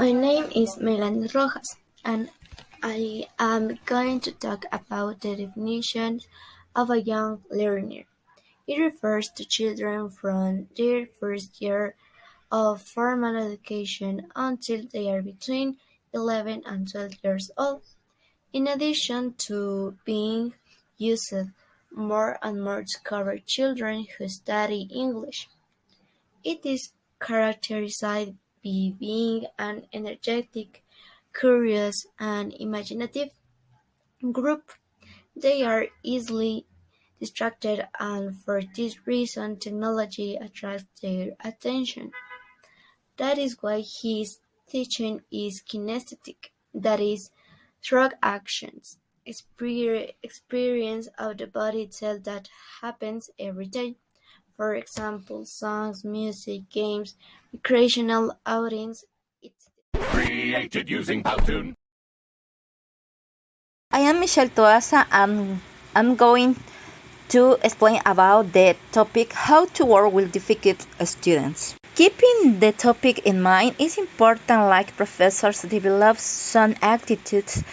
My name is Melanie Rojas, and I am going to talk about the definition of a young learner. It refers to children from their first year of formal education until they are between 11 and 12 years old. In addition to being used more and more to cover children who study English, it is characterized by being an energetic, curious, and imaginative group. They are easily distracted, and for this reason technology attracts their attention. That is why his teaching is kinesthetic, that is, through actions, experience of the body itself that happens every day. For example, songs, music, games, recreational outings, etc. Created using Powtoon. I am Michelle Toasa and I'm going to explain about the topic how to work with difficult students. Keeping the topic in mind is important, like professors develop some attitudes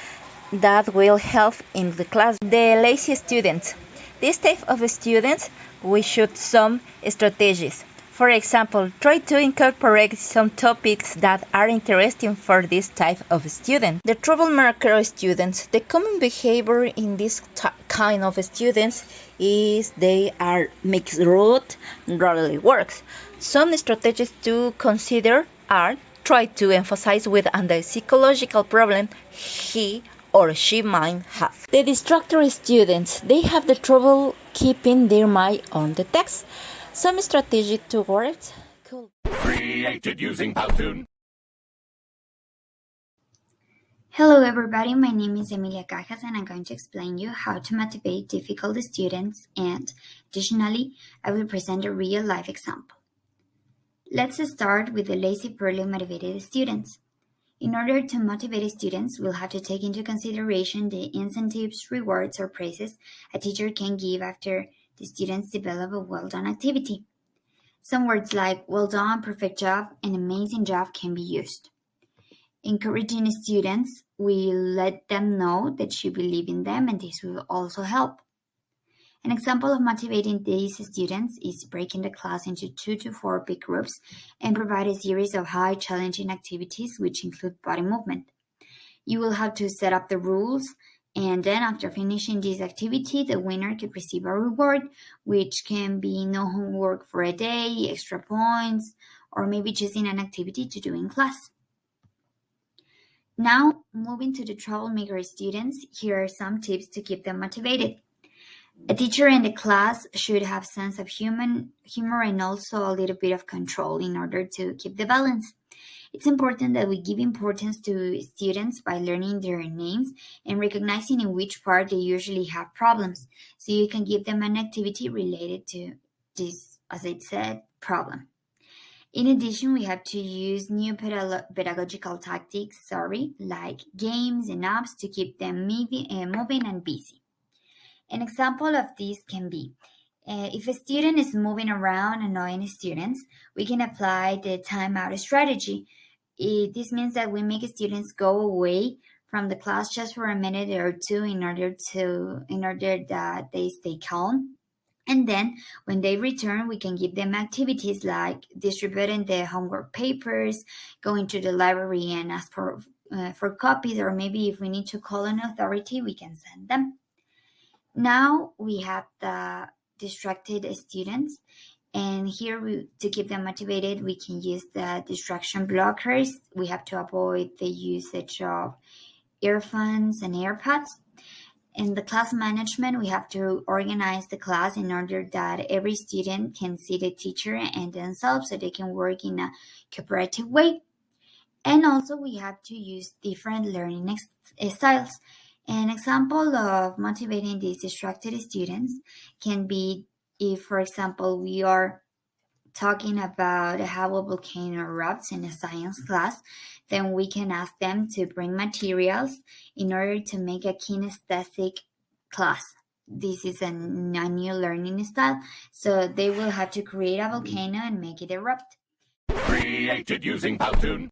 that will help in the class. The lazy students. This type of students, we should some strategies. For example, try to incorporate some topics that are interesting for this type of student. The troublemaker students. The common behavior in this kind of students is they are mixed route, rarely works. Some strategies to consider are try to emphasize with the psychological problem he or she might have. The distractor students, they have the trouble keeping their mind on the text. Some strategy to work could Created using Powtoon. Hello everybody, my name is Emilia Cajas and I'm going to explain you how to motivate difficult students, and additionally, I will present a real life example. Let's start with the lazy, poorly motivated students. In order to motivate students, we'll have to take into consideration the incentives, rewards, or praises a teacher can give after the students develop a well-done activity. Some words like well done, perfect job, and amazing job can be used. Encouraging students will let them know that you believe in them, and this will also help. An example of motivating these students is breaking the class into 2 to 4 big groups and provide a series of high challenging activities which include body movement. You will have to set up the rules, and then after finishing this activity, the winner could receive a reward, which can be no homework for a day, extra points, or maybe choosing an activity to do in class. Now, moving to the troublemaker students, here are some tips to keep them motivated. A teacher in the class should have sense of humor and also a little bit of control in order to keep the balance. It's important that we give importance to students by learning their names and recognizing in which part they usually have problems, so you can give them an activity related to this, as I said, problem. In addition, we have to use new pedagogical tactics, like games and apps to keep them moving and busy. An example of this can be, if a student is moving around annoying students, we can apply the timeout strategy. This means that we make students go away from the class just for a minute or two in order that they stay calm. And then when they return, we can give them activities like distributing the homework papers, going to the library and ask for copies, or maybe if we need to call an authority, we can send them. Now we have the distracted students, and here to keep them motivated, we can use the distraction blockers. We have to avoid the usage of earphones and AirPods. In the class management, we have to organize the class in order that every student can see the teacher and themselves so they can work in a cooperative way. And also we have to use different learning styles. An example of motivating these distracted students can be if, for example, we are talking about how a volcano erupts in a science class, then we can ask them to bring materials in order to make a kinesthetic class. This is a new learning style, so they will have to create a volcano and make it erupt. Created using Powtoon.